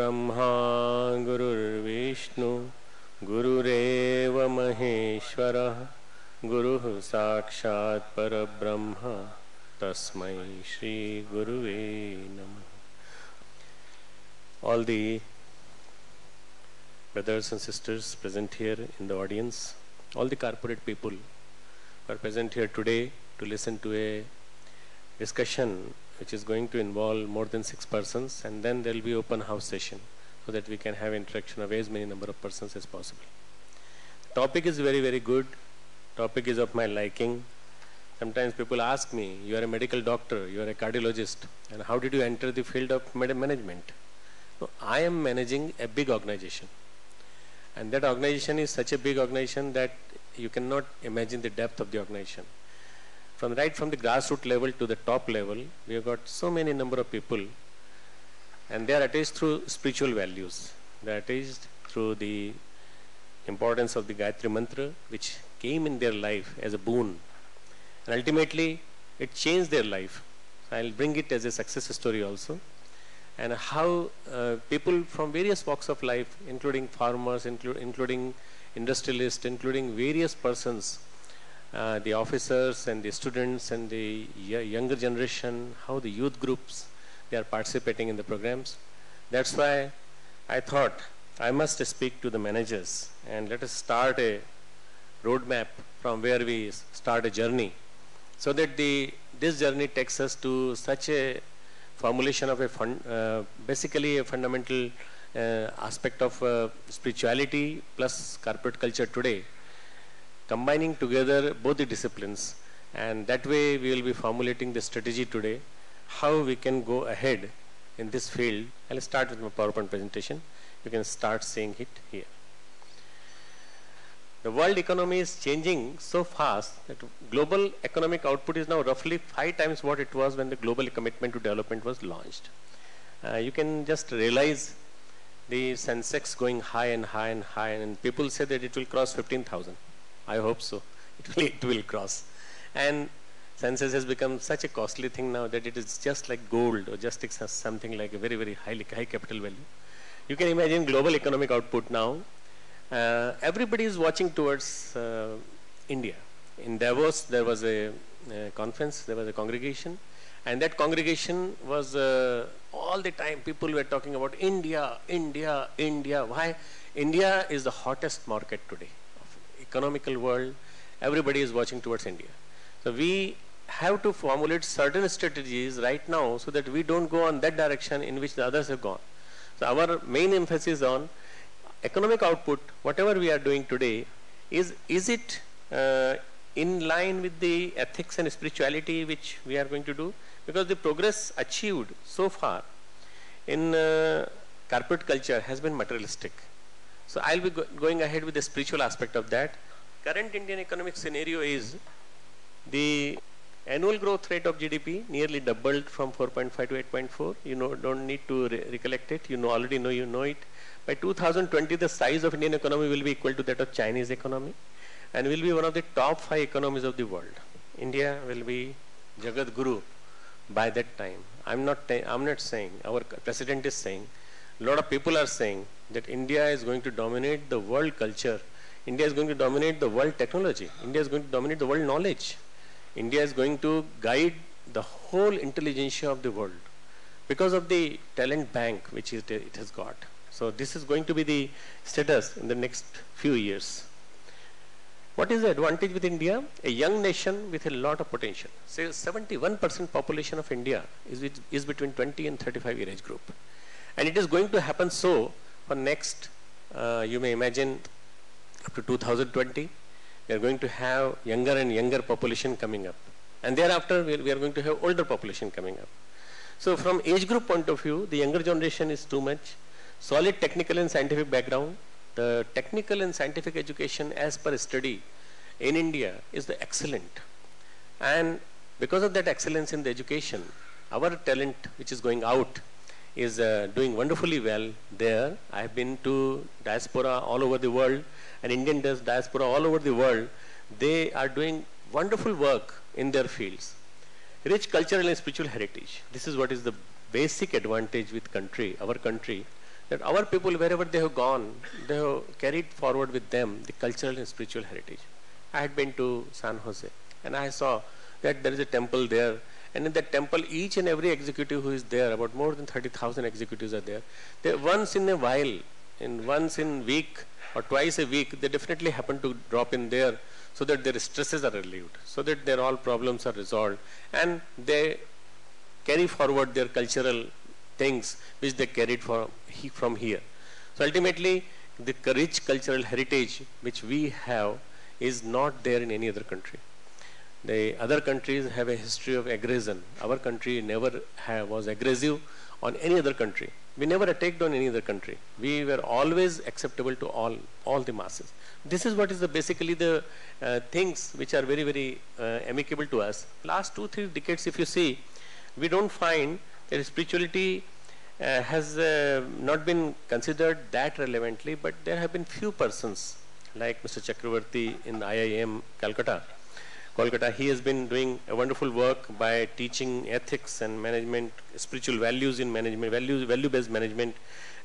गुरुर्ब्रह्मा गुरुर्विष्णु गुरुरेव महेश्वरः गुरुः साक्षात् परब्रह्म तस्मै श्री गुरुवे नमः. All the brothers and sisters present here in the audience, all the corporate people who are present here today to listen to a discussion which is going to involve more than 6 persons, and then there will be open house session so that we can have interaction of as many number of persons as possible. The topic is very, very good. Topic is of my liking. Sometimes people ask me, you are a medical doctor, you are a cardiologist, and how did you enter the field of management? So I am managing a big organization, and that organization is such a big organization that you cannot imagine the depth of the organization. Right from the grassroots level to the top level, we have got so many number of people, and they are attached through spiritual values. They are attached through the importance of the Gayatri Mantra, which came in their life as a boon, and ultimately it changed their life. So I will bring it as a success story also, and how people from various walks of life, including farmers, including industrialists, including various persons, the officers and the students and the younger generation, how the youth groups, they are participating in the programs. That's why I thought I must speak to the managers, and let us start a roadmap from where we start a journey, so that this journey takes us to such a formulation of basically a fundamental aspect of spirituality plus corporate culture today, combining together both the disciplines, and that way we will be formulating the strategy today, how we can go ahead in this field. I'll start with my PowerPoint presentation. You can start seeing it here. The world economy is changing so fast that global economic output is now roughly 5 times what it was when the global commitment to development was launched. You can just realize the Sensex going high and high and high, and people say that it will cross 15,000. I hope so. It will cross. And Sensex has become such a costly thing now that it is just like gold, or just something like a very, very high capital value. You can imagine global economic output now. Everybody is watching towards India. In Davos, there was a conference, there was a congregation, and that congregation was all the time people were talking about India, India, India. Why? India is the hottest market today of economical world. Everybody is watching towards India. So we have to formulate certain strategies right now so that we don't go on that direction in which the others have gone. So our main emphasis on economic output, whatever we are doing today, is it in line with the ethics and spirituality which we are going to do? Because the progress achieved so far in corporate culture has been materialistic. So I'll be going ahead with the spiritual aspect of that. Current Indian economic scenario is the annual growth rate of GDP nearly doubled from 4.5 to 8.4. You know, don't need to recollect it. You know it. By 2020, the size of Indian economy will be equal to that of Chinese economy, and will be one of the top 5 economies of the world. India will be Jagat Guru by that time. I'm not saying, our president is saying, a lot of people are saying that India is going to dominate the world culture. India is going to dominate the world technology. India is going to dominate the world knowledge. India is going to guide the whole intelligentsia of the world because of the talent bank which it has got. So this is going to be the status in the next few years. What is the advantage with India? A young nation with a lot of potential. Say 71% population of India is between 20 and 35 year age group. And it is going to happen so for next, you may imagine, up to 2020, we are going to have younger and younger population coming up. And thereafter, we are going to have older population coming up. So from age group point of view, the younger generation is too much. Solid technical and scientific background. The technical and scientific education as per study in India is the excellent. And because of that excellence in the education, our talent which is going out is doing wonderfully well there. I have been to diaspora all over the world, and Indian diaspora all over the world. They are doing wonderful work in their fields. Rich cultural and spiritual heritage. This is what is the basic advantage with country, our country, that our people, wherever they have gone, they have carried forward with them the cultural and spiritual heritage. I had been to San Jose and I saw that there is a temple there, and in that temple each and every executive who is there, about more than 30,000 executives are there, they once in a while, once in week or twice a week, they definitely happen to drop in there so that their stresses are relieved, so that their all problems are resolved, and they carry forward their cultural things which they carried from here. So ultimately, the rich cultural heritage which we have is not there in any other country. The other countries have a history of aggression. Our country never was aggressive on any other country. We never attacked on any other country. We were always acceptable to all the masses. This is what is basically the things which are very, very amicable to us. Last 2-3 decades, if you see, we don't find that spirituality has not been considered that relevantly, but there have been few persons like Mr. Chakravarti in the IIM Kolkata. He has been doing a wonderful work by teaching ethics and management, spiritual values in management, value-based management,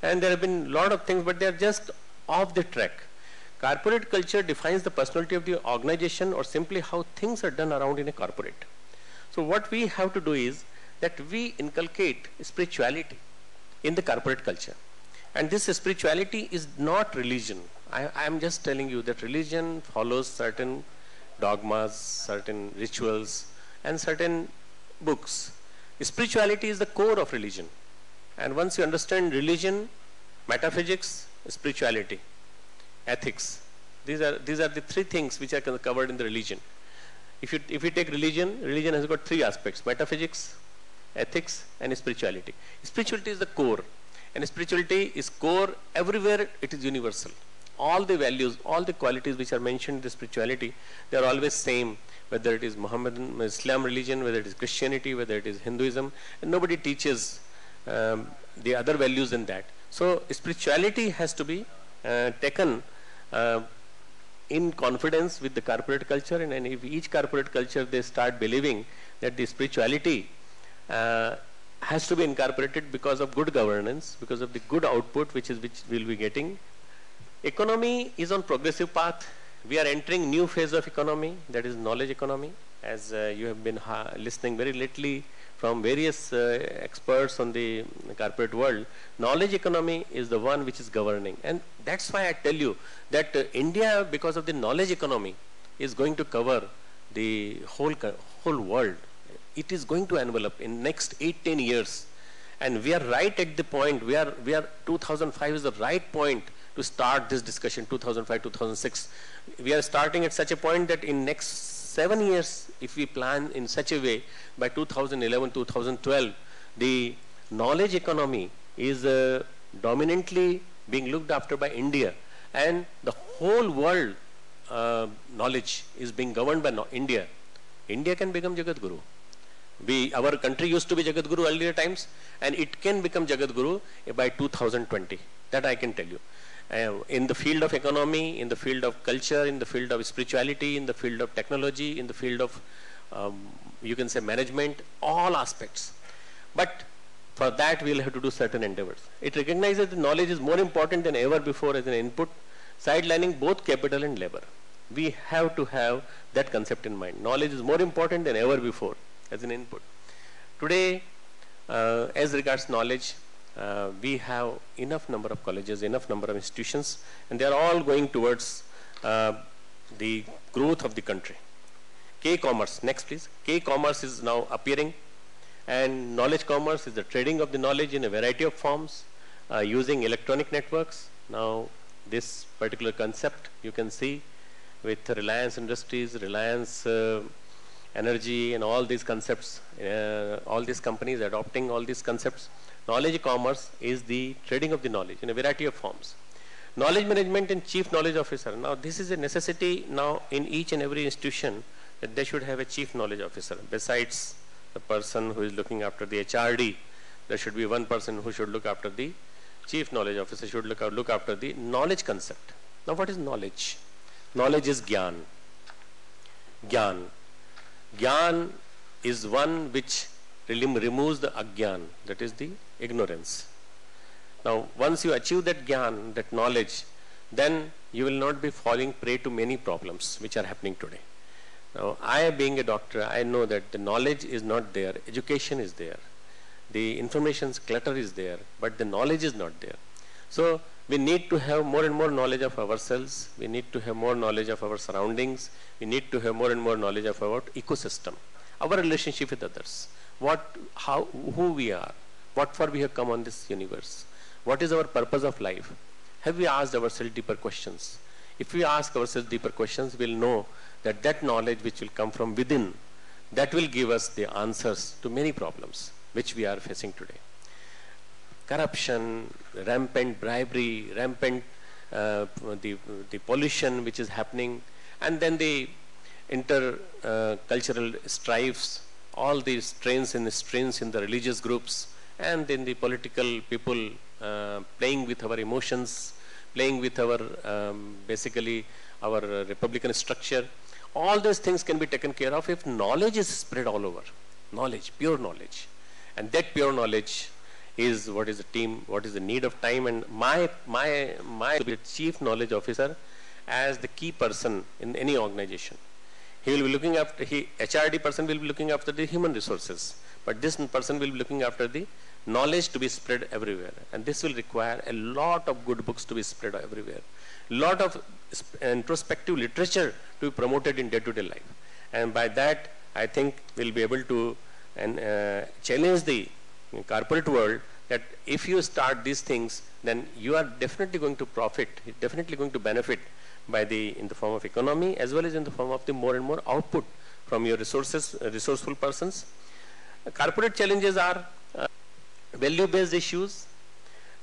and there have been a lot of things, but they are just off the track. Corporate culture defines the personality of the organization or simply how things are done around in a corporate. So what we have to do is that we inculcate spirituality in the corporate culture. And this spirituality is not religion. I am just telling you that religion follows certain dogmas, certain rituals, and certain books. Spirituality is the core of religion. And once you understand religion, metaphysics, spirituality, ethics, these are the three things which are covered in the religion. If you take religion has got three aspects: metaphysics, ethics, and spirituality. Spirituality is the core, and spirituality is core everywhere. It is universal. All the values, all the qualities which are mentioned in the spirituality, they are always same, whether it is Muhammadan, Islam religion, whether it is Christianity, whether it is Hinduism, and nobody teaches the other values than that. So spirituality has to be taken in confidence with the corporate culture, and if each corporate culture they start believing that the spirituality has to be incorporated because of good governance, because of the good output which we'll be getting. Economy is on progressive path. We are entering new phase of economy, that is knowledge economy, as you have been listening very lately from various experts on the corporate world. Knowledge economy is the one which is governing, and that's why I tell you that India, because of the knowledge economy, is going to cover the whole world. It is going to envelop in next 8-10 years, and we are right at the point. We are 2005 is the right point to start this discussion. 2005-2006, we are starting at such a point that in next 7 years, if we plan in such a way, by 2011-2012, the knowledge economy is dominantly being looked after by India, and the whole world knowledge is being governed by India. India can become Jagat Guru. Our country used to be Jagat Guru earlier times, and it can become Jagat Guru by 2020. That I can tell you. In the field of economy, in the field of culture, in the field of spirituality, in the field of technology, in the field of, you can say, management, all aspects. But for that, we'll have to do certain endeavors. It recognizes that knowledge is more important than ever before as an input, sidelining both capital and labor. We have to have that concept in mind. Knowledge is more important than ever before as an input. Today, as regards knowledge, we have enough number of colleges, enough number of institutions, and they are all going towards the growth of the country. K-commerce, next please. K-commerce is now appearing, and knowledge commerce is the trading of the knowledge in a variety of forms using electronic networks. Now this particular concept you can see with Reliance Industries, Reliance Energy, and all these concepts, all these companies adopting all these concepts. Knowledge commerce is the trading of the knowledge in a variety of forms. Knowledge management and chief knowledge officer. Now this is a necessity now in each and every institution, that they should have a chief knowledge officer. Besides the person who is looking after the HRD, there should be one person who should look after the chief knowledge officer, should look after the knowledge concept. Now what is knowledge? Knowledge is Gyan. Gyan. Gyan is one which removes the agyan, that is the ignorance. Now, once you achieve that gyan, that knowledge, then you will not be falling prey to many problems which are happening today. Now, I being a doctor, I know that the knowledge is not there, education is there, the information clutter is there, but the knowledge is not there. So, we need to have more and more knowledge of ourselves, we need to have more knowledge of our surroundings, we need to have more and more knowledge of our ecosystem, our relationship with others, who we are, what for we have come on this universe, what is our purpose of life. Have we asked ourselves deeper questions? If we ask ourselves deeper questions, we'll know that that knowledge which will come from within, that will give us the answers to many problems which we are facing today. Corruption, rampant bribery, rampant the pollution which is happening, and then the intercultural strifes, all these strains in the religious groups, and then the political people playing with our emotions, playing with our basically our republican structure. All those things can be taken care of if knowledge is spread all over. Knowledge, pure knowledge. And that pure knowledge is what is the team, what is the need of time, and my chief knowledge officer as the key person in any organization. He will be looking after, HRD person will be looking after the human resources, but this person will be looking after the knowledge to be spread everywhere. And this will require a lot of good books to be spread everywhere. Lot of introspective literature to be promoted in day-to-day life. And by that, I think we'll be able to challenge the corporate world that if you start these things, then you are definitely going to profit, definitely going to benefit by in the form of economy as well as in the form of the more and more output from your resourceful persons. Corporate challenges are value-based issues,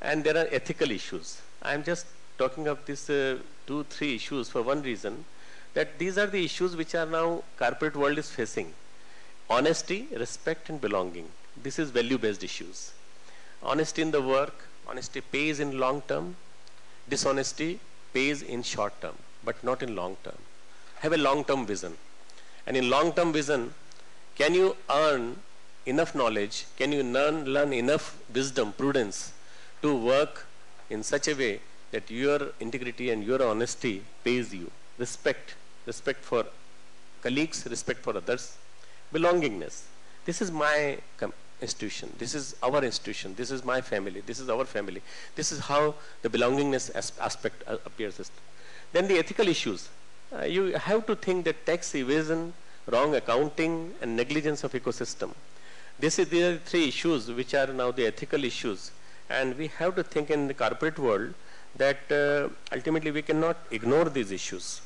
and there are ethical issues. I am just talking of these 2-3 issues for one reason, that these are the issues which are now corporate world is facing. Honesty, respect and belonging. This is value-based issues. Honesty in the work, honesty pays in long term, dishonesty pays in short term, but not in long term. Have a long-term vision. And in long-term vision, can you earn enough knowledge, can you learn enough wisdom, prudence to work in such a way that your integrity and your honesty pays you. Respect for colleagues, respect for others, belongingness. This is my institution, this is our institution, this is my family, this is our family. This is how the belongingness aspect appears. Then the ethical issues. You have to think that tax evasion, wrong accounting and negligence of ecosystem. These are the 3 issues which are now the ethical issues, and we have to think in the corporate world that ultimately we cannot ignore these issues.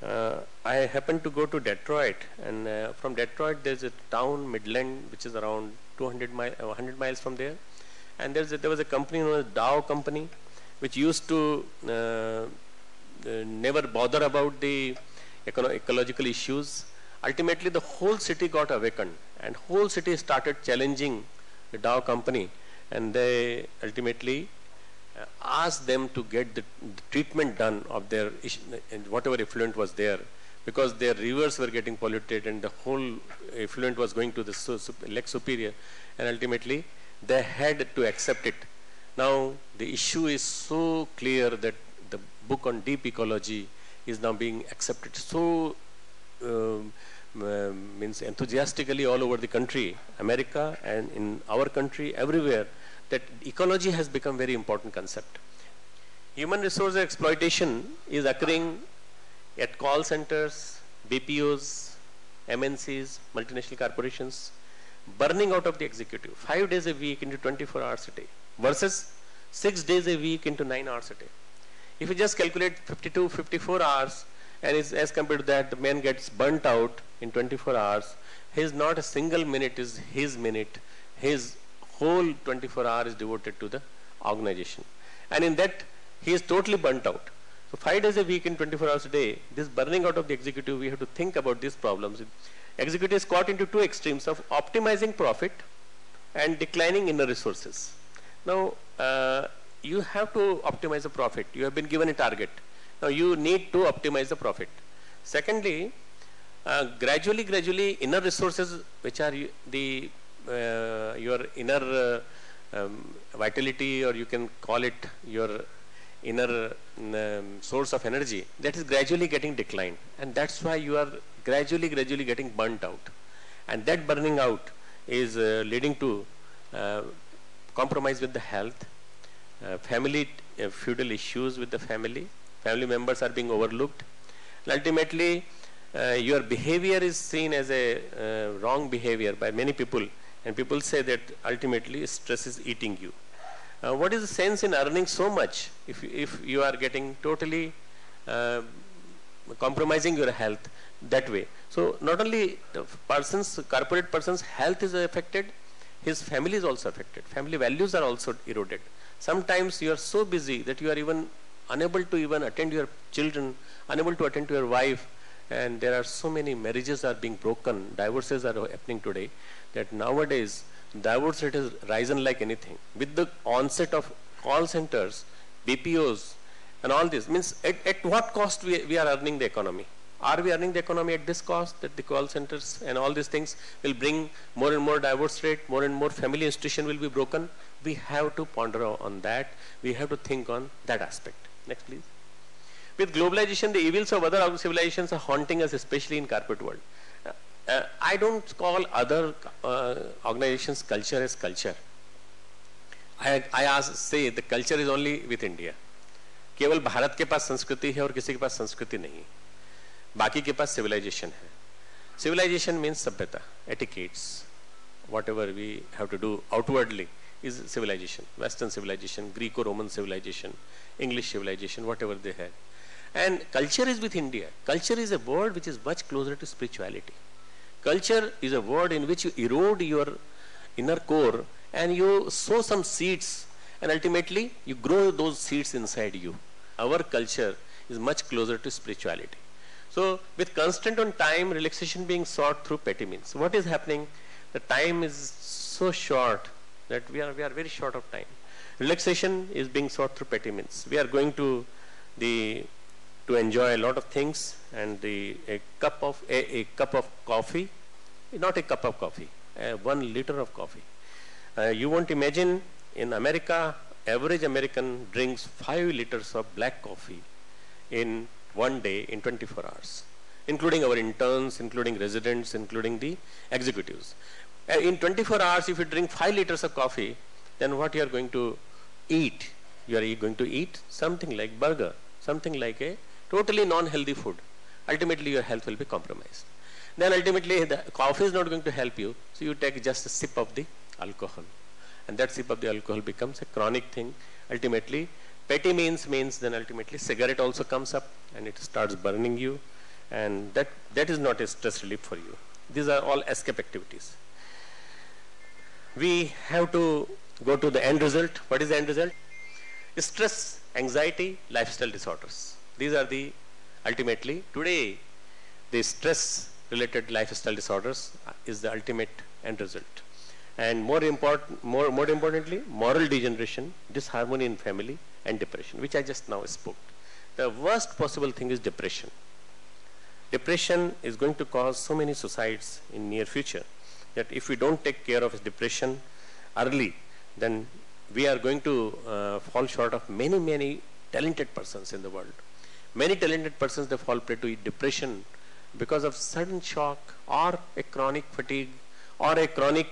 I happened to go to Detroit, and from Detroit there's a town, Midland, which is around 100 miles from there, and there was a company known as Dow company, which used to never bother about the ecological issues. Ultimately the whole city got awakened, and whole city started challenging the Dow company, and they ultimately asked them to get the treatment done of their whatever effluent was there, because their rivers were getting polluted and the whole effluent was going to the Lake Superior, and ultimately they had to accept it. Now the issue is so clear that the book on deep ecology is now being accepted so means enthusiastically all over the country, America and in our country, everywhere, that ecology has become very important concept. Human resource exploitation is occurring at call centers, BPOs, MNCs, multinational corporations, burning out of the executive 5 days a week into 24 hours a day versus 6 days a week into 9 hours a day. If you just calculate 52, 54 hours, and as compared to that, the man gets burnt out in 24 hours, not a single minute is his minute, his whole 24 hours is devoted to the organization. And in that, he is totally burnt out. So 5 days a week in 24 hours a day, this burning out of the executive, we have to think about these problems. Executive is caught into 2 extremes of optimizing profit and declining inner resources. Now, you have to optimize the profit. You have been given a target. Now you need to optimize the profit. Secondly, gradually inner resources, which are your inner vitality, or you can call it your inner source of energy, that is gradually getting declined, and that's why you are gradually getting burnt out, and that burning out is leading to compromise with the health, family feudal issues with the family members are being overlooked, and ultimately your behavior is seen as a wrong behavior by many people, and people say that ultimately stress is eating you. What is the sense in earning so much if you are getting totally compromising your health that way? So not only the corporate person's health is affected, his family is also affected. Family values are also eroded. Sometimes you are so busy that you are even unable to even attend your children, unable to attend to your wife, and there are so many marriages are being broken, divorces are happening today, that nowadays divorce rate has risen like anything. With the onset of call centers, BPOs, and all this, means at what cost we are earning the economy? Are we earning the economy at this cost, that the call centers and all these things will bring more and more divorce rate, more and more family institution will be broken? We have to ponder on that. We have to think on that aspect. Next, please. With globalization, the evils of other civilizations are haunting us, especially in corporate world. I don't call other organizations culture as culture. I say the culture is only with India. केवल भारत के पास संस्कृति है और किसी के पास संस्कृति नहीं है. बाकी के पास civilization है. Civilization means सभ्यता, etiquettes, whatever we have to do outwardly is civilization. Western civilization, Greco-Roman civilization, English civilization, whatever they had. And culture is with India. Culture is a word which is much closer to spirituality. Culture is a word in which you erode your inner core and you sow some seeds, and ultimately you grow those seeds inside you. Our culture is much closer to spirituality. So with constant on time, relaxation being sought through petty means. What is happening? The time is so short that we are very short of time. Relaxation is being sought through petty means. We are going to enjoy a lot of things, and a cup of coffee, not a cup of coffee, 1 liter of coffee. You won't imagine, in America, average American drinks 5 liters of black coffee in one day in 24 hours, including our interns, including residents, including the executives. In 24 hours, if you drink 5 liters of coffee, then what you are going to eat? You are going to eat something like burger, something like a totally non-healthy food. Ultimately, your health will be compromised. Then ultimately, the coffee is not going to help you, so you take just a sip of the alcohol. And that sip of the alcohol becomes a chronic thing. Ultimately, petty means then ultimately cigarette also comes up and it starts burning you, and that is not a stress relief for you. These are all escape activities. We have to go to the end result. What is the end result? Stress, anxiety, lifestyle disorders. These are the ultimately today the stress related lifestyle disorders is the ultimate end result. And more importantly, moral degeneration, disharmony in family, and depression, which I just now spoke. The worst possible thing is depression. Depression is going to cause so many suicides in near future that if we don't take care of depression early, then we are going to fall short of many talented persons in the world. Many talented persons, they fall prey to depression because of sudden shock or a chronic fatigue or a chronic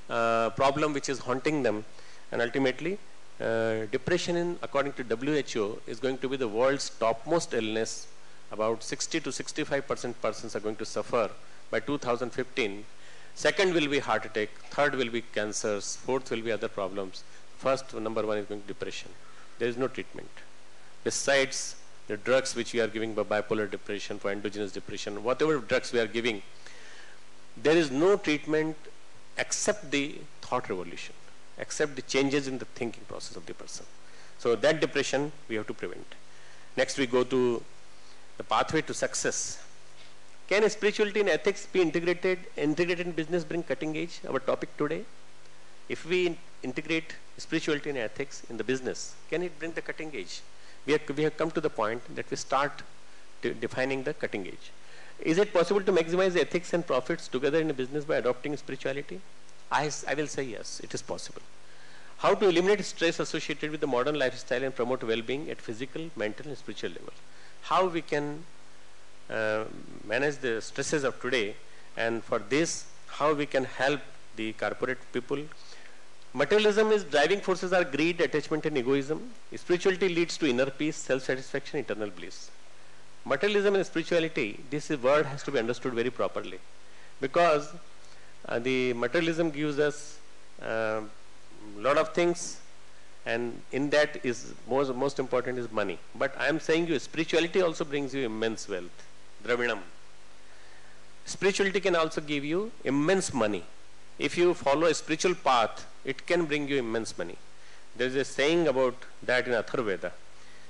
problem which is haunting them, and ultimately depression, according to WHO, is going to be the world's topmost illness. About 60 to 65% persons are going to suffer by 2015. Second will be heart attack, third will be cancers, fourth will be other problems. First, number one is going to depression. There is no treatment. Besides the drugs which we are giving for bipolar depression, for endogenous depression, whatever drugs we are giving, there is no treatment except the thought revolution, except the changes in the thinking process of the person. So that depression we have to prevent. Next we go to the pathway to success. Can spirituality and ethics be integrated in business, bring cutting edge? Our topic today. If we integrate spirituality and ethics in the business, can it bring the cutting edge? We have come to the point that we start defining the cutting edge. Is it possible to maximize ethics and profits together in a business by adopting spirituality? I will say yes, it is possible. How to eliminate stress associated with the modern lifestyle and promote well-being at physical, mental and spiritual level. How we can manage the stresses of today, and for this how we can help the corporate people. Materialism is driving forces are greed, attachment and egoism. Spirituality leads to inner peace, self-satisfaction, eternal bliss. Materialism and spirituality, this word has to be understood very properly, because the materialism gives us lot of things, and in that is most important is money. But I am saying you spirituality also brings you immense wealth. Dravinam. Spirituality can also give you immense money. If you follow a spiritual path, it can bring you immense money. There is a saying about that in Atharvaveda.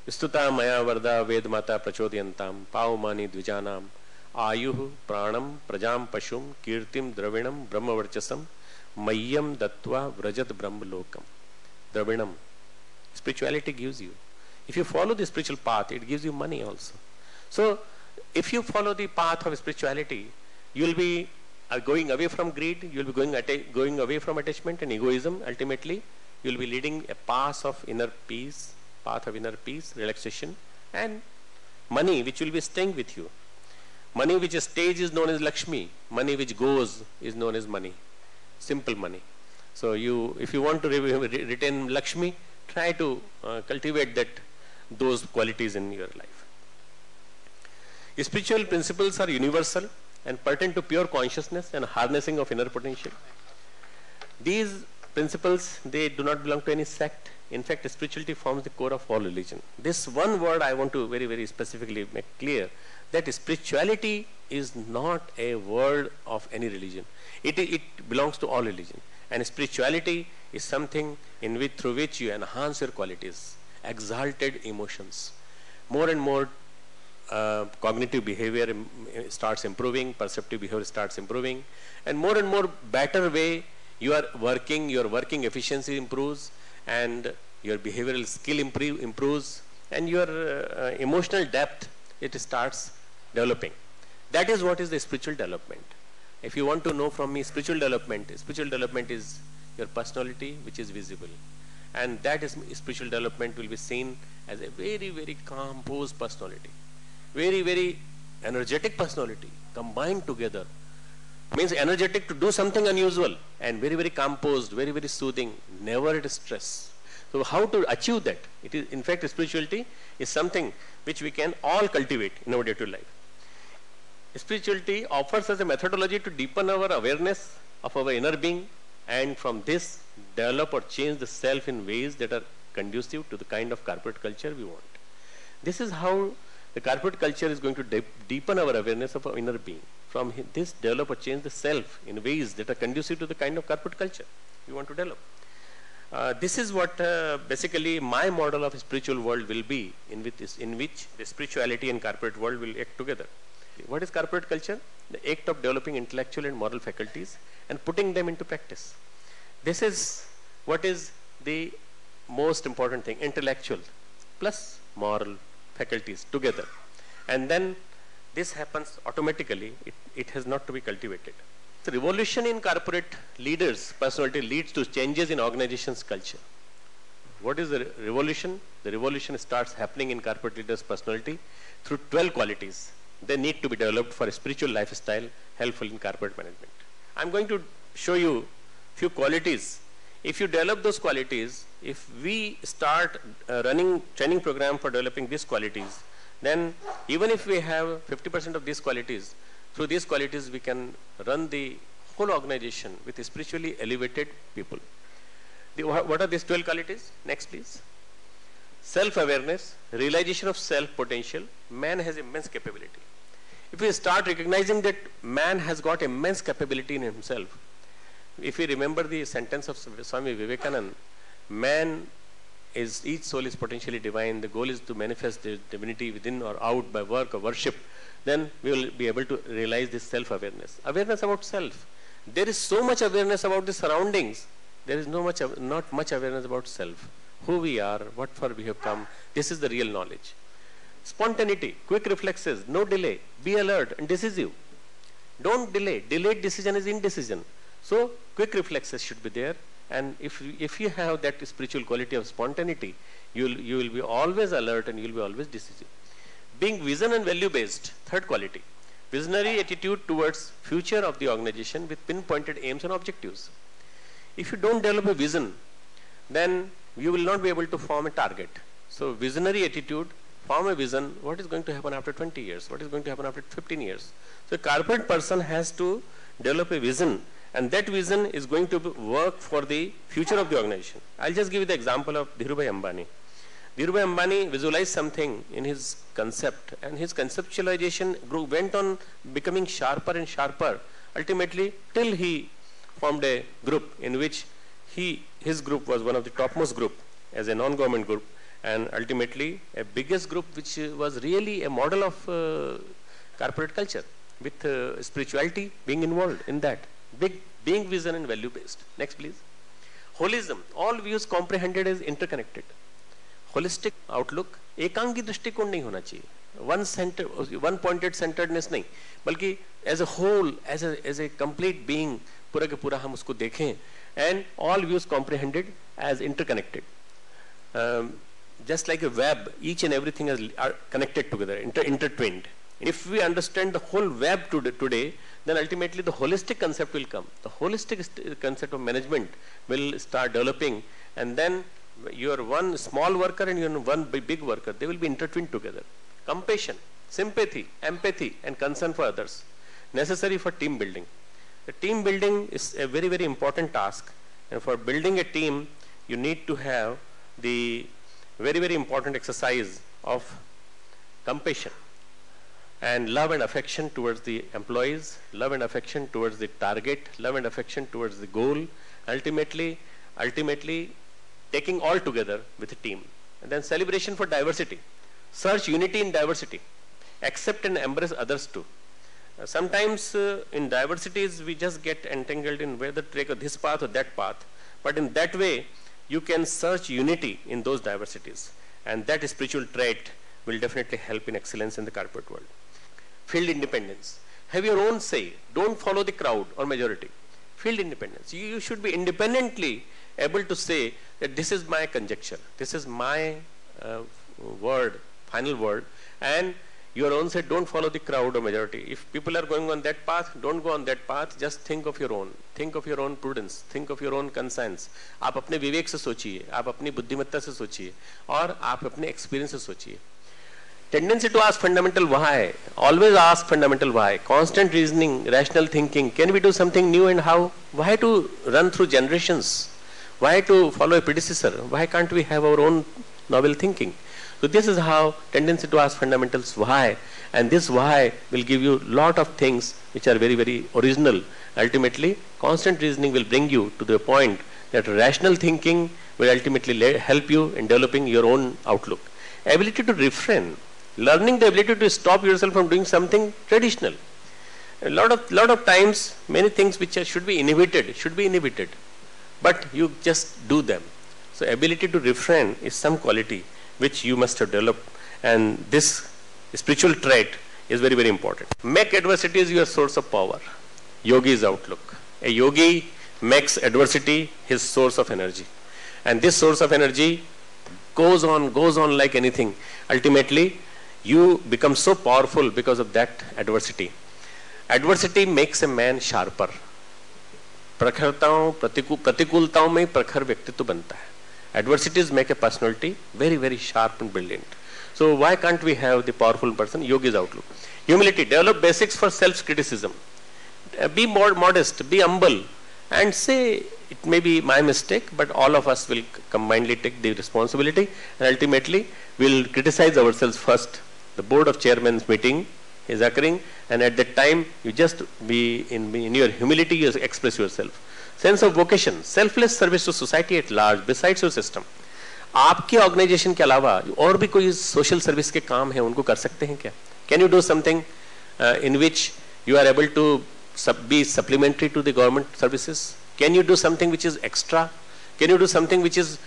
Stuta maya varda vedmata prachodyantam pavamani dvijanam ayuh pranam prajam pashum kirtim dravinam brahmavarchasam mayyam dattva vrajat brahmalokam. Dravinam. Spirituality gives you. If you follow the spiritual path, it gives you money also. So, if you follow the path of spirituality, you will be going away from greed, you will be going away from attachment and egoism. Ultimately, you will be leading a path of inner peace, relaxation, and money which will be staying with you. Money which stays is known as Lakshmi. Money which goes is known as money. Simple money. So if you want to retain Lakshmi, try to cultivate those qualities in your life. Spiritual principles are universal and pertain to pure consciousness and harnessing of inner potential. These principles, they do not belong to any sect. In fact, spirituality forms the core of all religion. This one word I want to very, very specifically make clear, that spirituality is not a word of any religion. It belongs to all religion. And spirituality is something through which you enhance your qualities, exalted emotions. More and more cognitive behavior starts improving, perceptive behavior starts improving, and more better way you are working, your working efficiency improves, and your behavioral skill improves, and your emotional depth, it starts developing. That is what is the spiritual development. If you want to know from me spiritual development is your personality which is visible, and that is spiritual development will be seen as a very, very composed personality. Very, very energetic personality combined together. Means energetic to do something unusual, and very, very composed, very, very soothing, never at stress. So how to achieve that? It is, in fact, spirituality is something which we can all cultivate in our day-to-day life. Spirituality offers us a methodology to deepen our awareness of our inner being, and from this develop or change the self in ways that are conducive to the kind of corporate culture we want. This is how the corporate culture is going to deepen our awareness of our inner being. From this, develop or change the self in ways that are conducive to the kind of corporate culture we want to develop. This is what basically my model of a spiritual world will be, in which the spirituality and corporate world will act together. What is corporate culture? The act of developing intellectual and moral faculties and putting them into practice. This is what is the most important thing, intellectual plus moral faculties together. And then this happens automatically, it has not to be cultivated. The revolution in corporate leaders' personality leads to changes in organization's culture. What is the revolution? The revolution starts happening in corporate leaders' personality through 12 qualities. They need to be developed for a spiritual lifestyle helpful in corporate management. I'm going to show you few qualities. If you develop those qualities, if we start running training program for developing these qualities, then even if we have 50% of these qualities, through these qualities we can run the whole organization with spiritually elevated people. What are these 12 qualities? Next please. Self-awareness, realization of self-potential. Man has immense capability. If we start recognizing that man has got immense capability in himself, if we remember the sentence of Swami Vivekananda, each soul is potentially divine, the goal is to manifest the divinity within or out by work or worship, then we will be able to realize this self-awareness. Awareness about self. There is so much awareness about the surroundings, there is not much awareness about self. Who we are, what for we have come, this is the real knowledge. Spontaneity, quick reflexes, no delay, be alert and decisive. Don't delay. Delayed decision is indecision. So quick reflexes should be there, And if you have that spiritual quality of spontaneity, you will be always alert and you will be always decisive. Being vision and value based, third quality. Visionary attitude towards future of the organization with pinpointed aims and objectives. If you don't develop a vision, then you will not be able to form a target. So visionary attitude, form a vision, what is going to happen after 20 years, what is going to happen after 15 years. So a corporate person has to develop a vision, and that vision is going to work for the future of the organization. I'll just give you the example of Dhirubhai Ambani. Dhirubhai Ambani visualized something in his concept, and his conceptualization went on becoming sharper and sharper, ultimately till he formed a group in which his group was one of the topmost group as a non-government group, and ultimately a biggest group which was really a model of corporate culture with spirituality being involved in that. Being vision and value based. Next please. Holism. All views comprehended as interconnected. Holistic outlook. एकांगी दृष्टिकोण नहीं होना चाहिए. One pointed centeredness नहीं, बल्कि as a whole, as a complete being, पूरा के पूरा हम उसको देखें, and all views comprehended as interconnected. Just like a web, each and everything are connected together, intertwined. If we understand the whole web today, then ultimately the holistic concept will come. The holistic concept of management will start developing, and then you are one small worker and you are one big worker. They will be intertwined together. Compassion, sympathy, empathy, and concern for others, necessary for team building. The team building is a very, very important task, and for building a team, you need to have the very, very important exercise of compassion and love and affection towards the employees, love and affection towards the target, love and affection towards the goal, ultimately taking all together with a team. And then celebration for diversity. Search unity in diversity. Accept and embrace others too. Sometimes in diversities we just get entangled in whether to take this path or that path. But in that way, you can search unity in those diversities. And that spiritual trait will definitely help in excellence in the corporate world. Field independence. Have your own say. Don't follow the crowd or majority. Field independence. You should be independently able to say that this is my conjecture. This is my word, final word. And your own say, don't follow the crowd or majority. If people are going on that path, don't go on that path. Just think of your own. Think of your own prudence. Think of your own conscience. आप अपने विवेक से सोचिए, आप अपनी बुद्धिमत्ता से सोचिए, और आप अपने experience से सोचिए. Tendency to ask fundamental why. Always ask fundamental why. Constant reasoning, rational thinking. Can we do something new and how? Why to run through generations? Why to follow a predecessor? Why can't we have our own novel thinking? So this is how tendency to ask fundamentals why. And this why will give you lot of things which are very, very original. Ultimately, constant reasoning will bring you to the point that rational thinking will ultimately help you in developing your own outlook. Ability to refrain. Learning the ability to stop yourself from doing something traditional. A lot of times, many things which should be inhibited, but you just do them. So ability to refrain is some quality which you must have developed, and this spiritual trait is very, very important. Make adversity as your source of power. Yogi's outlook. A yogi makes adversity his source of energy, and this source of energy goes on like anything. Ultimately, you become so powerful because of that adversity. Adversity makes a man sharper. प्रखरताओं प्रतिकूलताओं में प्रखर व्यक्तित्व बनता है. Adversities make a personality very, very sharp and brilliant. So why can't we have the powerful person? Yogi's outlook. Humility. Develop basics for self-criticism. Be more modest, be humble, and say it may be my mistake, but all of us will combinedly take the responsibility, and ultimately we'll criticize ourselves first. The board of chairmen's meeting is occurring, and at that time you just be in your humility, you express yourself. Sense of vocation, selfless service to society at large besides your system. आपके organisation के अलावा और भी कोई social service के काम है उनको कर सकते हैं क्या? Can you do something in which you are able to be supplementary to the government services? Can you do something which is extra? Can you do something which is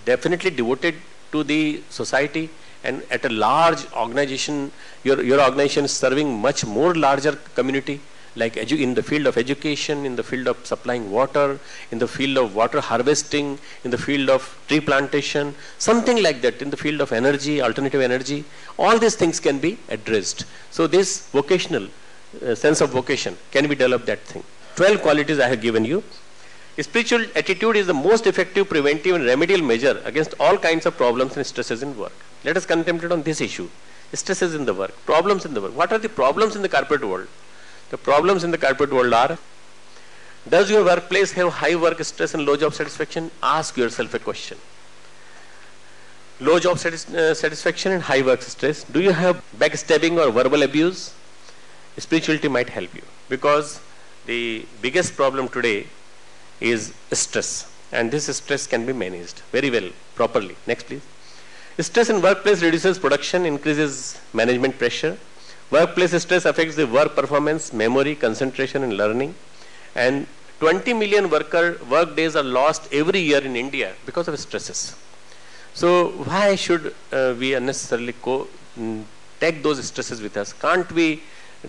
definitely devoted to the society? And at a large organization, your organization is serving much more larger community, like in the field of education, in the field of supplying water, in the field of water harvesting, in the field of tree plantation, something like that, in the field of energy, alternative energy, all these things can be addressed. So this vocational sense of vocation can be developed, that thing. 12 qualities I have given you. Spiritual attitude is the most effective preventive and remedial measure against all kinds of problems and stresses in work. Let us contemplate on this issue. Stresses in the work, problems in the work. What are the problems in the corporate world? The problems in the corporate world are, does your workplace have high work stress and low job satisfaction? Ask yourself a question. Low job satisfaction and high work stress. Do you have backstabbing or verbal abuse? Spirituality might help you, because the biggest problem today is stress, and this stress can be managed very well, properly. Next please. Stress in workplace reduces production, increases management pressure. Workplace stress affects the work performance, memory, concentration and learning. And 20 million work days are lost every year in India because of stresses. So why should we unnecessarily take those stresses with us? Can't we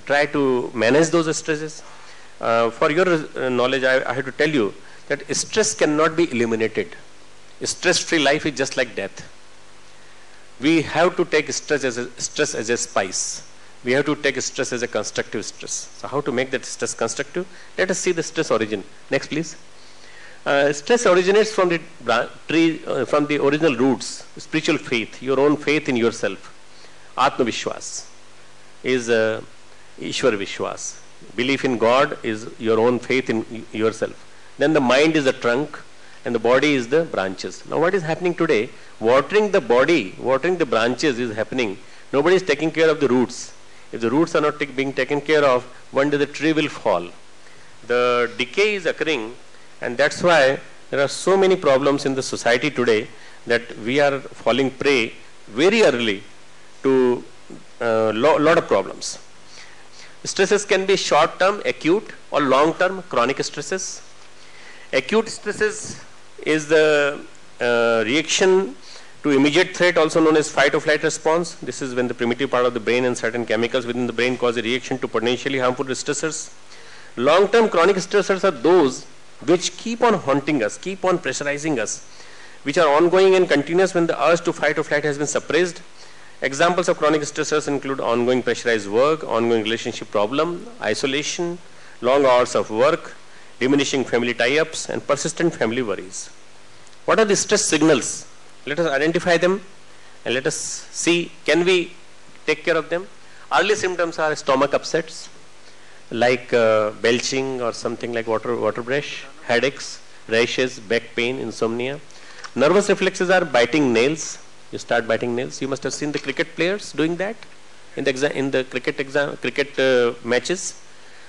try to manage those stresses? For your knowledge, I have to tell you that stress cannot be eliminated. Stress-free life is just like death. We have to take stress as a spice. We have to take stress as a constructive stress. So how to make that stress constructive? Let us see the stress origin. Next please. Stress originates from the from the original roots, spiritual faith, your own faith in yourself. Atma Vishwas is Ishwar Vishwas. Belief in God is your own faith in yourself. Then the mind is the trunk and the body is the branches. Now what is happening today? Watering the body, watering the branches is happening. Nobody is taking care of the roots. If the roots are not being taken care of, one day the tree will fall. The decay is occurring, and that's why there are so many problems in the society today, that we are falling prey very early to a lot of problems. Stresses can be short-term, acute, or long-term, chronic stresses. Acute stresses is the reaction to immediate threat, also known as fight or flight response. This is when the primitive part of the brain and certain chemicals within the brain cause a reaction to potentially harmful stressors. Long-term chronic stressors are those which keep on haunting us, keep on pressurizing us, which are ongoing and continuous when the urge to fight or flight has been suppressed. Examples of chronic stressors include ongoing pressurized work, ongoing relationship problem, isolation, long hours of work, diminishing family tie-ups, and persistent family worries. What are the stress signals? Let us identify them and let us see, can we take care of them? Early symptoms are stomach upsets, like belching or something like water brush, headaches, rashes, back pain, insomnia. Nervous reflexes are biting nails. You start biting nails. You must have seen the cricket players doing that in the cricket matches.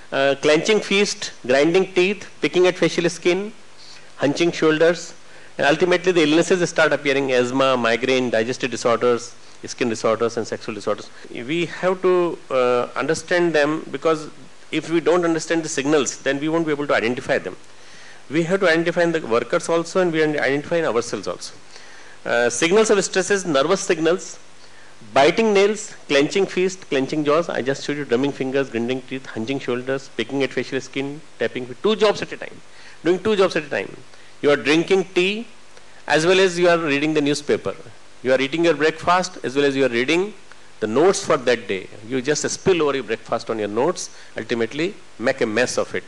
Clenching fist, grinding teeth, picking at facial skin, hunching shoulders, and ultimately the illnesses start appearing: asthma, migraine, digestive disorders, skin disorders, and sexual disorders. We have to understand them, because if we don't understand the signals, then we won't be able to identify them. We have to identify in the workers also, and we identify in ourselves also. Signals of stresses: nervous signals, biting nails, clenching fist, clenching jaws. I just showed you drumming fingers, grinding teeth, hunching shoulders, picking at facial skin, tapping. 2 jobs at a time. Doing 2 jobs at a time. You are drinking tea as well as you are reading the newspaper. You are eating your breakfast as well as you are reading the notes for that day. You just spill over your breakfast on your notes, ultimately make a mess of it.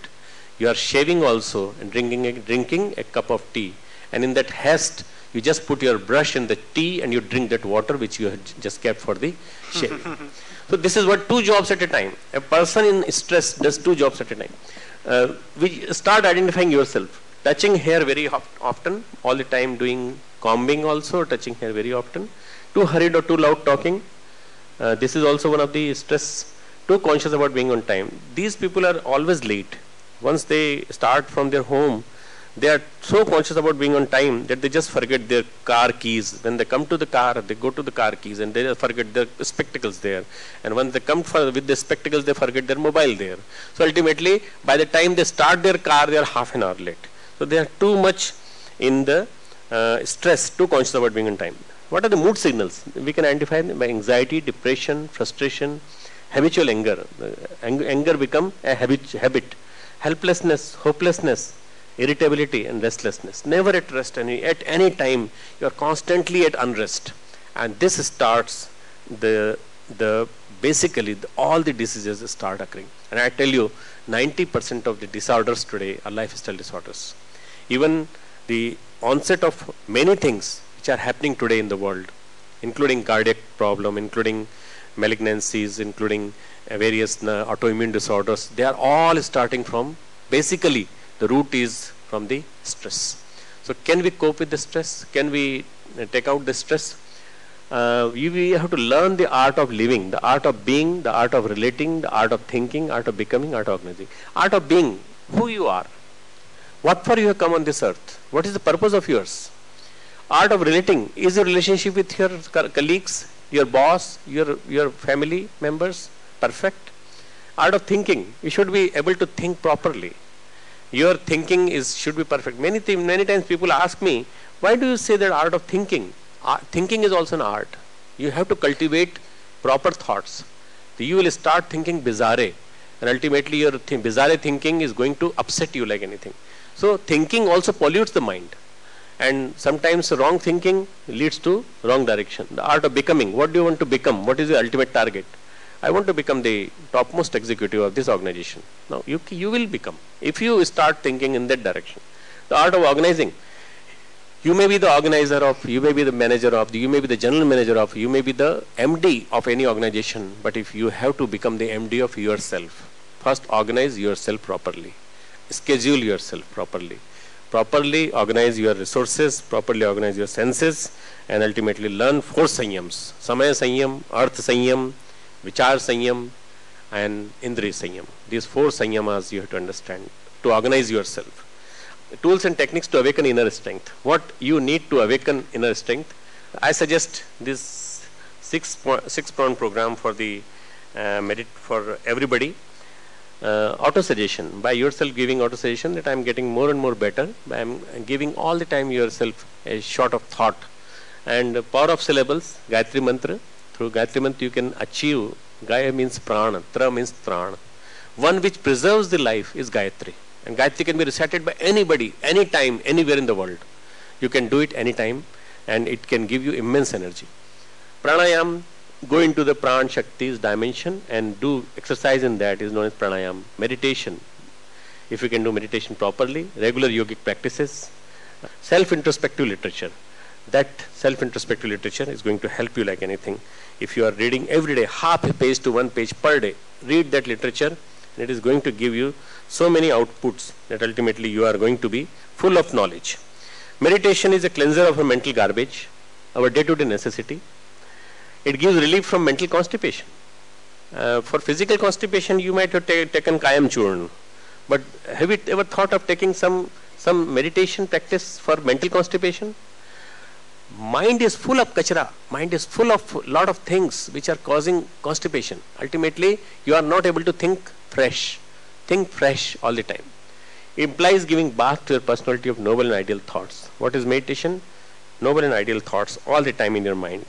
You are shaving also and drinking a cup of tea. And in that haste, you just put your brush in the tea and you drink that water which you had just kept for the shaving. So this is what 2 jobs at a time. A person in stress does 2 jobs at a time. We start identifying yourself. Touching hair very often, all the time, doing combing also, touching hair very often. Too hurried or too loud talking. This is also one of the stress. Too conscious about being on time. These people are always late. Once they start from their home, they are so conscious about being on time that they just forget their car keys. When they come to the car, they go to the car keys and they forget their spectacles there. And when they come with the spectacles, they forget their mobile there. So ultimately, by the time they start their car, they are half an hour late. So they are too much in the stress, too conscious about being on time. What are the mood signals? We can identify them by anxiety, depression, frustration, habitual anger. Anger become a habit. Helplessness, hopelessness, irritability and restlessness. Never at rest at any time. You are constantly at unrest. And this starts basically all the diseases start occurring. And I tell you, 90% of the disorders today are lifestyle disorders. Even the onset of many things which are happening today in the world, including cardiac problem, including malignancies, including various autoimmune disorders, they are all starting from, basically the root is from the stress. So can we cope with the stress? Can we take out the stress? We have to learn the art of living, the art of being, the art of relating, the art of thinking, art of becoming, art of organizing. Art of being, who you are. What for you have come on this earth? What is the purpose of yours? Art of relating is your relationship with your colleagues, your boss, your family members perfect? Art of thinking, you should be able to think properly. Your thinking should be perfect. Many times people ask me, why do you say that art of thinking? Thinking is also an art. You have to cultivate proper thoughts. You will start thinking bizarre, and ultimately your bizarre thinking is going to upset you like anything. So thinking also pollutes the mind, and sometimes wrong thinking leads to wrong direction. The art of becoming, what do you want to become? What is your ultimate target? I want to become the topmost executive of this organization. Now you will become, if you start thinking in that direction. The art of organizing, you may be the organizer of, you may be the manager of, you may be the general manager of, you may be the MD of any organization, but if you have to become the MD of yourself, first organize yourself properly, schedule yourself properly, properly organize your resources, properly organize your senses, and ultimately learn 4 sanyams: Samaya Sanyam, Arth Sanyam, Vichar Sanyam, and Indriya Sanyam. These 4 sanyamas you have to understand to organize yourself. Tools and techniques to awaken inner strength. What you need to awaken inner strength? I suggest this 6-pronged program for the for everybody. Auto-suggestion. By yourself giving auto-suggestion, that I am getting more and more better. I am giving all the time yourself a shot of thought. And power of syllables, Gayatri Mantra. Through Gayatri Mantra you can achieve, Gaya means prana, Tra means prana. One which preserves the life is Gayatri. And Gayatri can be recited by anybody, anytime, anywhere in the world. You can do it anytime, and it can give you immense energy. Pranayam, go into the Pran Shakti's dimension and do exercise in that is known as pranayam. Meditation, if you can do meditation properly, regular yogic practices, self-introspective literature. That self-introspective literature is going to help you like anything. If you are reading every day, half a page to 1 page per day, read that literature, and it is going to give you so many outputs that ultimately you are going to be full of knowledge. Meditation is a cleanser of our mental garbage, our day-to-day necessity. It gives relief from mental constipation. For physical constipation, you might have taken Kayam Churn, but have you ever thought of taking some meditation practice for mental constipation? Mind is full of kachra. Mind is full of lot of things which are causing constipation. Ultimately, you are not able to think fresh. Think fresh all the time. It implies giving bath to your personality of noble and ideal thoughts. What is meditation? Noble and ideal thoughts all the time in your mind.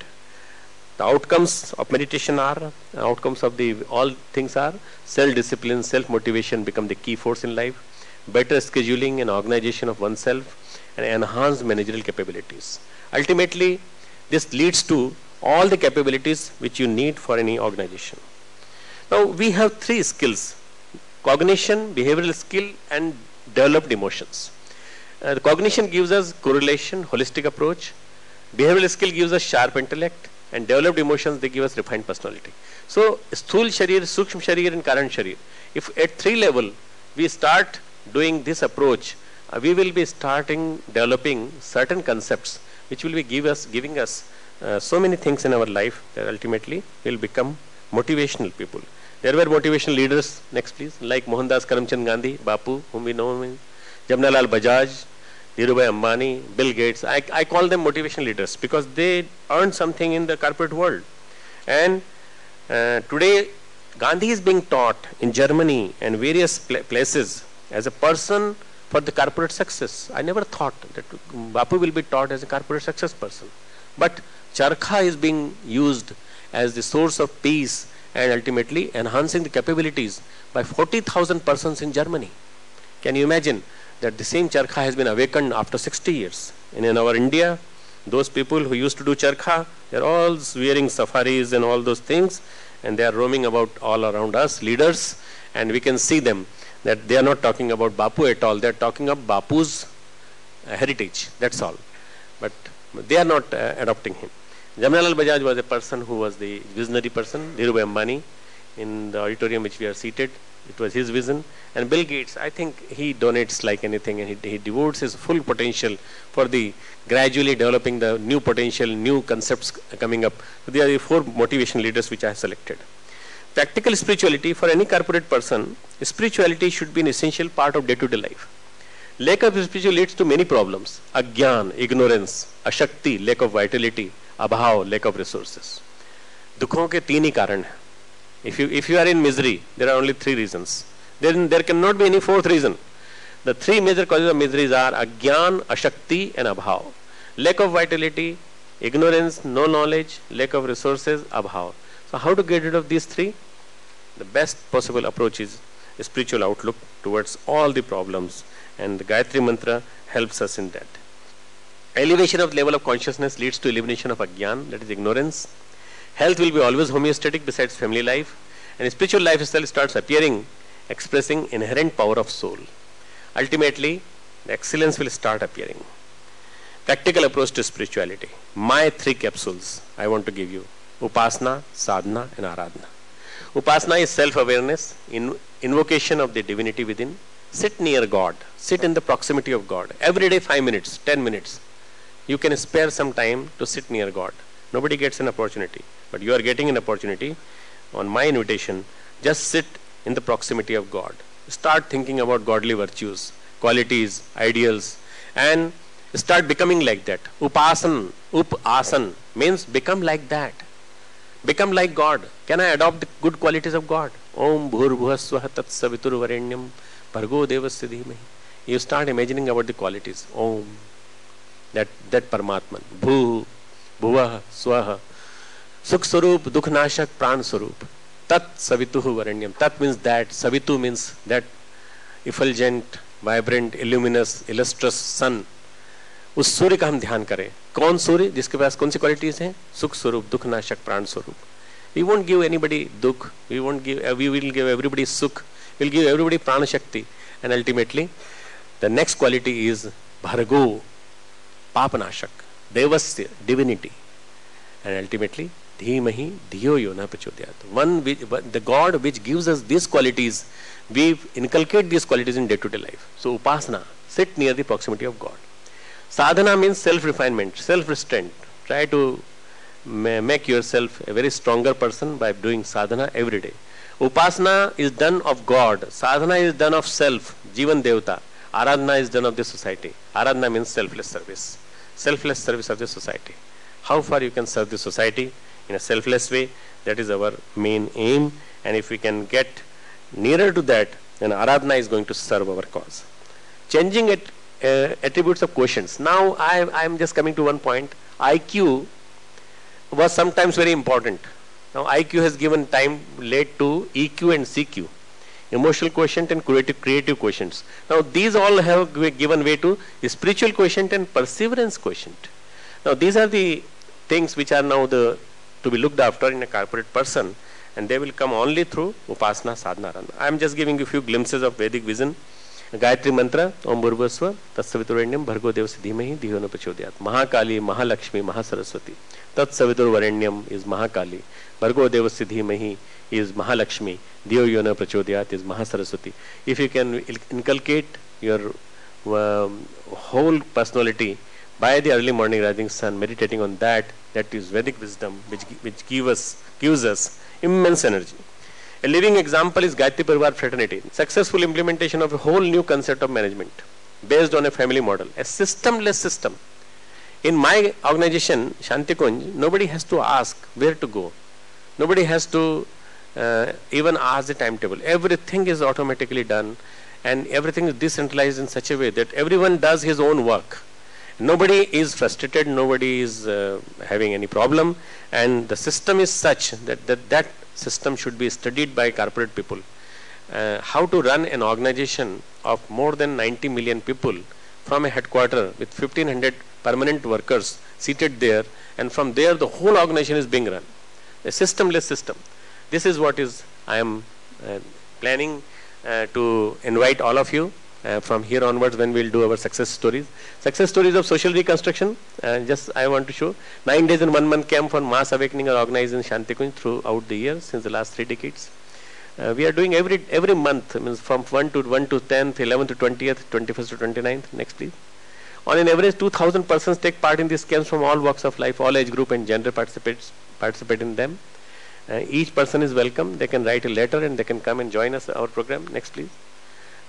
The outcomes of meditation are, outcomes of all things are, self-discipline, self-motivation become the key force in life, better scheduling and organization of oneself, and enhanced managerial capabilities. Ultimately, this leads to all the capabilities which you need for any organization. Now, we have 3 skills: cognition, behavioral skill, and developed emotions. The cognition gives us correlation, holistic approach. Behavioral skill gives us sharp intellect, and developed emotions, they give us refined personality. So, Sthul Sharir, Sukshma Sharir, and Karan Sharir. If at 3 level we start doing this approach, we will be starting developing certain concepts which will be giving us so many things in our life that ultimately will become motivational people. There were motivational leaders, next please, like Mohandas Karamchand Gandhi, Bapu, whom we know, Jamnalal Bajaj, Dhirubhai Ambani, Bill Gates. I call them motivational leaders because they earned something in the corporate world. And today, Gandhi is being taught in Germany and various places as a person for the corporate success. I never thought that Bapu will be taught as a corporate success person. But Charkha is being used as the source of peace and ultimately enhancing the capabilities by 40,000 persons in Germany. Can you imagine that the same charkha has been awakened after 60 years? And in our India, those people who used to do charkha, they're all wearing safaris and all those things, and they are roaming about all around us, leaders, and we can see them that they are not talking about Bapu at all. They are talking of Bapu's heritage, that's all. But they are not adopting him. Jamnalal Bajaj was a person who was the visionary person, Dhirubhai Ambani, in the auditorium which we are seated. It was his vision. And Bill Gates, I think he donates like anything, and he devotes his full potential for the gradually developing the new potential, new concepts coming up. So they are the 4 motivation leaders which I have selected. Practical spirituality for any corporate person, spirituality should be an essential part of day-to-day life. Lack of spirituality leads to many problems. Agyan, ignorance, ashakti, lack of vitality, abhav, lack of resources. दुखों के 3 ही कारण हैं. If you are in misery, there are only 3 reasons. Then there cannot be any 4th reason. The 3 major causes of miseries are agyan, ashakti, and abhav. Lack of vitality, ignorance, no knowledge, lack of resources, abhav. So how to get rid of these 3? The best possible approach is a spiritual outlook towards all the problems, and the Gayatri Mantra helps us in that. Elevation of level of consciousness leads to elimination of agyan, that is ignorance. Health will be always homeostatic besides family life, and spiritual life itself starts appearing, expressing inherent power of soul. Ultimately, the excellence will start appearing. Practical approach to spirituality. My 3 capsules I want to give you: Upasana, Sadhana, and Aradhana. Upasana is self-awareness, invocation of the divinity within. Sit near God. Sit in the proximity of God. Every day 5 minutes, 10 minutes. You can spare some time to sit near God. Nobody gets an opportunity, but you are getting an opportunity. On my invitation, just sit in the proximity of God. Start thinking about godly virtues, qualities, ideals, and start becoming like that. Upasan, up-asan means become like that. Become like God. Can I adopt the good qualities of God? Om bhur swaha tat savitur varenyam bhargo devasya dhimahi. You start imagining about the qualities. Om, that Paramatman. Bhu, bhuvah, swaha. Sukh Swarup, Dukh Nashak, Pran Swarup. Tat Savituhu Varenyam. Tat means that. Savitu means that effulgent, vibrant, illuminous, illustrious sun. उस सूर्य का हम ध्यान करें. कौन सूर्य? जिसके पास कौन सी qualities हैं? सुख स्वरूप, दुख नाशक, प्राण स्वरूप. We won't give anybody dukh. We will give everybody sukh. We will give everybody prana shakti. And ultimately, the next quality is bhargo, papanashak, devasya, divinity. And ultimately, dhimahi dhiyo yo na prachodhyat. The God which gives us these qualities, we inculcate these qualities in day-to-day life. So upasana, sit near the proximity of God. Sadhana means self-refinement, self-restraint. Try to make yourself a very stronger person by doing sadhana every day. Upasana is done of God. Sadhana is done of self, Jivan Devta. Aradhana is done of the society. Aradhana means selfless service. Selfless service of the society. How far you can serve the society in a selfless way, that is our main aim. And if we can get nearer to that, then Aradhana is going to serve our cause. Changing attributes of quotients. Now I am just coming to one point. IQ was sometimes very important. Now IQ has given time led to EQ and CQ, emotional quotient and creative quotients. Now these all have given way to spiritual quotient and perseverance quotient. Now these are the things which are now to be looked after in a corporate person, and they will come only through Upasana, Sadhana, Aradhana. I am just giving you a few glimpses of Vedic vision. Gayatri Mantra, Om Bhurvasva, Tatsaviturvarenyam, Bhargo Devasya Dhimahi, Dhiyo na prachodhyat. Mahakali, Mahalakshmi, Mahasaraswati. Tatsaviturvarenyam is Mahakali. Bhargo Devasya Dhimahi is Mahalakshmi. Dhiyo na prachodhyat is Mahasaraswati. If you can inculcate your whole personality by the early morning rising sun, meditating on that, that is Vedic wisdom, which gives us immense energy. A living example is Gayatri Parivar fraternity. Successful implementation of a whole new concept of management based on a family model, a systemless system. In my organization, Shanti Kunj, nobody has to ask where to go. Nobody has to even ask the timetable. Everything is automatically done, and everything is decentralized in such a way that everyone does his own work. Nobody is frustrated, nobody is having any problem, and the system is such that system should be studied by corporate people. How to run an organization of more than 90 million people from a headquarter with 1500 permanent workers seated there, and from there the whole organization is being run. A systemless system. This is what is I am planning to invite all of you from here onwards when we'll do our success stories. Success stories of social reconstruction. Just I want to show 9 days and 1 month camp for mass awakening are organized in Shantikunj throughout the year since the last 3 decades. We are doing every month, means from 1 to 10th, 11th to 20th, 21st to 29th. Next please. On an average, 2,000 persons take part in these camps from all walks of life, all age group and gender participate in them. Each person is welcome. They can write a letter and they can come and join us our program. Next please.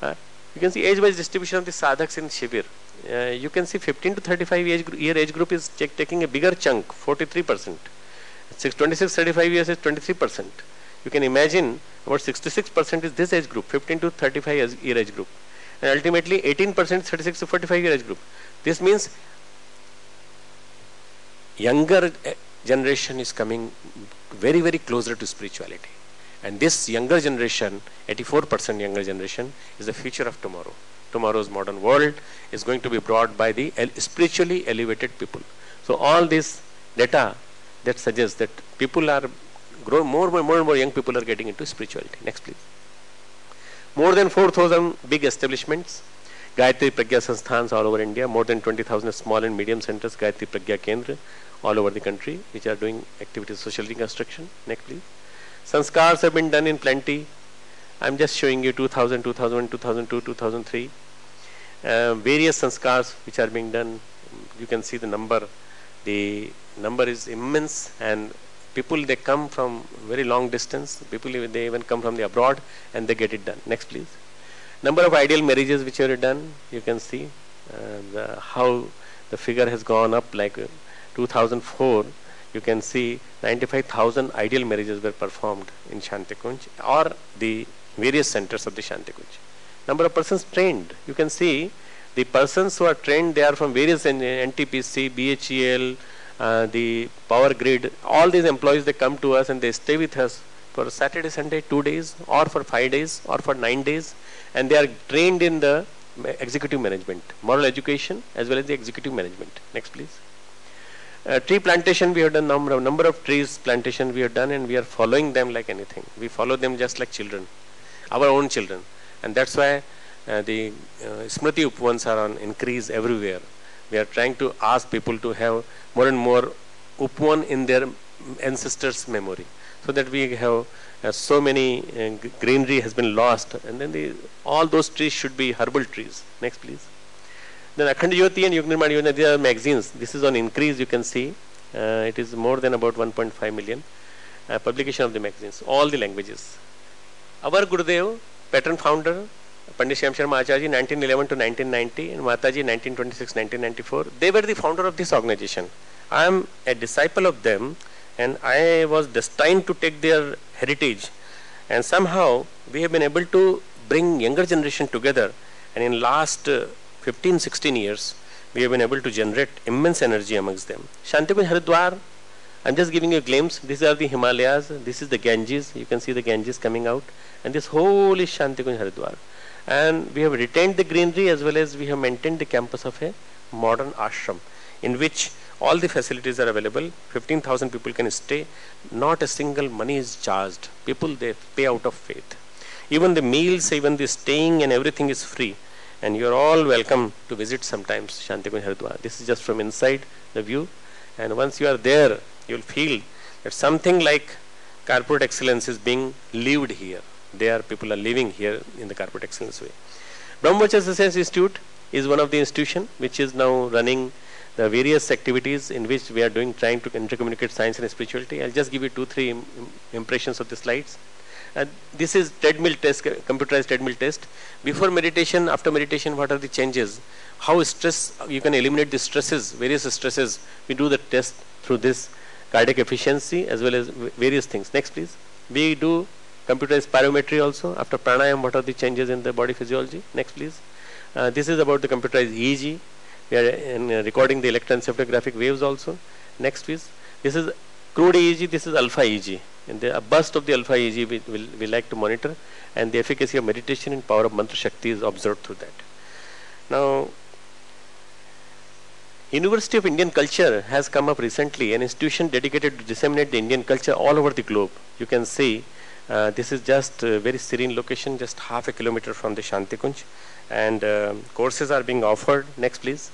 You can see age-wise distribution of the sadhaks in Shibir. You can see 15 to 35 year age group is taking a bigger chunk, 43%. 26-35 years is 23%. You can imagine about 66% is this age group, 15 to 35 year age group. And ultimately 18% 36 to 45 year age group. This means younger generation is coming very, very closer to spirituality. And this younger generation, 84% younger generation, is the future of tomorrow. Tomorrow's modern world is going to be brought by the spiritually elevated people. So all this data that suggests that people are growing, more and more young people are getting into spirituality. Next please. More than 4,000 big establishments, Gayatri Pragya Sansthans all over India, more than 20,000 small and medium centers, Gayatri Pragya Kendra all over the country, which are doing activities of social reconstruction. Next please. Sanskars have been done in plenty. I'm just showing you 2000, 2001, 2002, 2003. Various sanskars which are being done. You can see the number. The number is immense, and people, they come from very long distance. People, they even come from the abroad and they get it done. Next please. Number of ideal marriages which are done. You can see how the figure has gone up. Like 2004, you can see 95,000 ideal marriages were performed in Shantikunj or the various centers of the Shantikunj. Number of persons trained. You can see the persons who are trained, they are from various NTPC, BHEL, the power grid. All these employees, they come to us and they stay with us for Saturday, Sunday, 2 days, or for 5 days, or for 9 days. And they are trained in the executive management, moral education, as well as the executive management. Next please. Tree plantation, we have done number of trees plantation we have done, and we are following them like anything. We follow them just like children, our own children, and that's why the Smriti Upvans are on increase everywhere. We are trying to ask people to have more and more Upvan in their ancestors' memory, so that we have so many greenery has been lost, and then all those trees should be herbal trees. Next please. Then Akhand Jyoti and Yug Nirman Yojana, these are magazines. This is on increase, you can see. It is more than about 1.5 million publication of the magazines, all the languages. Our Gurudev, patron founder, Pandit Shyam Sharma Acharya, 1911 to 1990, and Mataji, 1926-1994. They were the founder of this organization. I am a disciple of them, and I was destined to take their heritage. And somehow, we have been able to bring younger generation together, and in last 15-16 years, we have been able to generate immense energy amongst them. Shantikunj Haridwar, I'm just giving you a glimpse. These are the Himalayas. This is the Ganges. You can see the Ganges coming out. And this whole is Shantikunj Haridwar. And we have retained the greenery, as well as we have maintained the campus of a modern ashram, in which all the facilities are available. 15,000 people can stay. Not a single money is charged. People, they pay out of faith. Even the meals, even the staying and everything is free. And you are all welcome to visit sometimes Shantikunj Haridwar. This is just from inside the view. And once you are there, you will feel that something like corporate excellence is being lived here. People are living here in the corporate excellence way. Brahmacharya Science Institute is one of the institutions which is now running the various activities in which we are trying to intercommunicate science and spirituality. I'll just give you 2-3 impressions of the slides. This is treadmill test, computerized treadmill test. Before meditation, after meditation, what are the changes? How stress, you can eliminate the stresses, various stresses. We do the test through this cardiac efficiency as well as various things. Next please. We do computerized spirometry also. After pranayam, what are the changes in the body physiology? Next please. This is about the computerized EEG. We are recording the electroencephalographic waves also. Next please. This is Crude EEG, this is alpha EEG. And a burst of the alpha EEG we like to monitor, and the efficacy of meditation and power of mantra shakti is observed through that. Now, University of Indian Culture has come up recently, an institution dedicated to disseminate the Indian culture all over the globe. You can see this is just a very serene location, just half a kilometer from the Shantikunj, and courses are being offered. Next, please.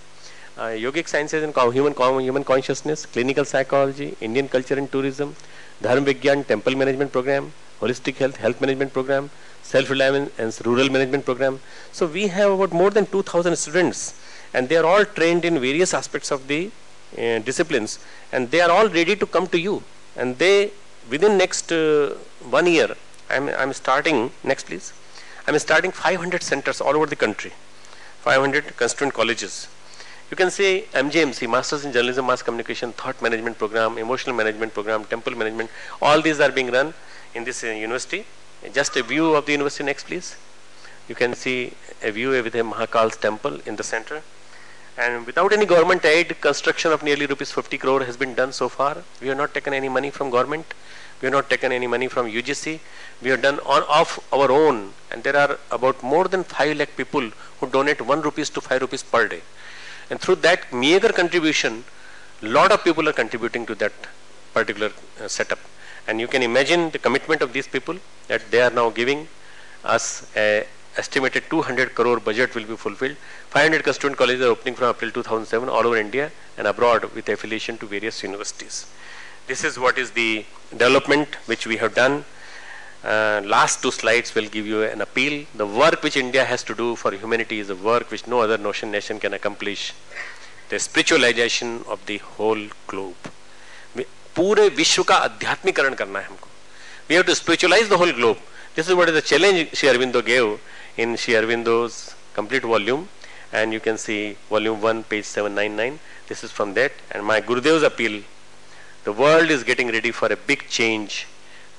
Yogic Sciences and Human Consciousness, Clinical Psychology, Indian Culture and Tourism, Dharm Vigyan Temple Management Program, Holistic Health Management Program, Self-Reliance and Rural Management Program. So we have about more than 2,000 students, and they are all trained in various aspects of the disciplines, and they are all ready to come to you. And they, within next 1 year, I'm starting, next please, I'm starting 500 centers all over the country, 500 constituent colleges. You can say MJMC, Masters in Journalism, Mass Communication, Thought Management Program, Emotional Management Program, Temple Management, all these are being run in this university. Just a view of the university, next please. You can see a view with a Mahakal's temple in the center. And without any government aid, construction of nearly rupees 50 crore has been done so far. We have not taken any money from government. We have not taken any money from UGC. We have done of our own. And there are about more than 5 lakh people who donate 1 rupees to 5 rupees per day. And through that meager contribution, lot of people are contributing to that particular setup. And you can imagine the commitment of these people, that they are now giving us a estimated 200 crore budget will be fulfilled. 500 constituent colleges are opening from April 2007 all over India and abroad with affiliation to various universities. This is what is the development which we have done. Last 2 slides will give you an appeal. The work which India has to do for humanity is a work which no other nation can accomplish. The spiritualization of the whole globe. पूरे विश्व का अध्यात्मीकरण करना है हमको. We have to spiritualize the whole globe. This is what is the challenge Sri Aurobindo gave in Sri Aurobindo's complete volume, and you can see volume 1, page 799. This is from that, and my Gurudev's appeal. The world is getting ready for a big change.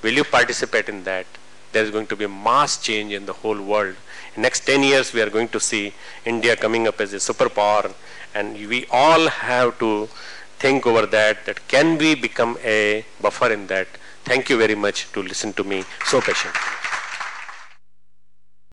Will you participate in that? There is going to be a mass change in the whole world. In next 10 years, we are going to see India coming up as a superpower, and we all have to think over that can we become a buffer in that. Thank you very much to listen to me so patiently.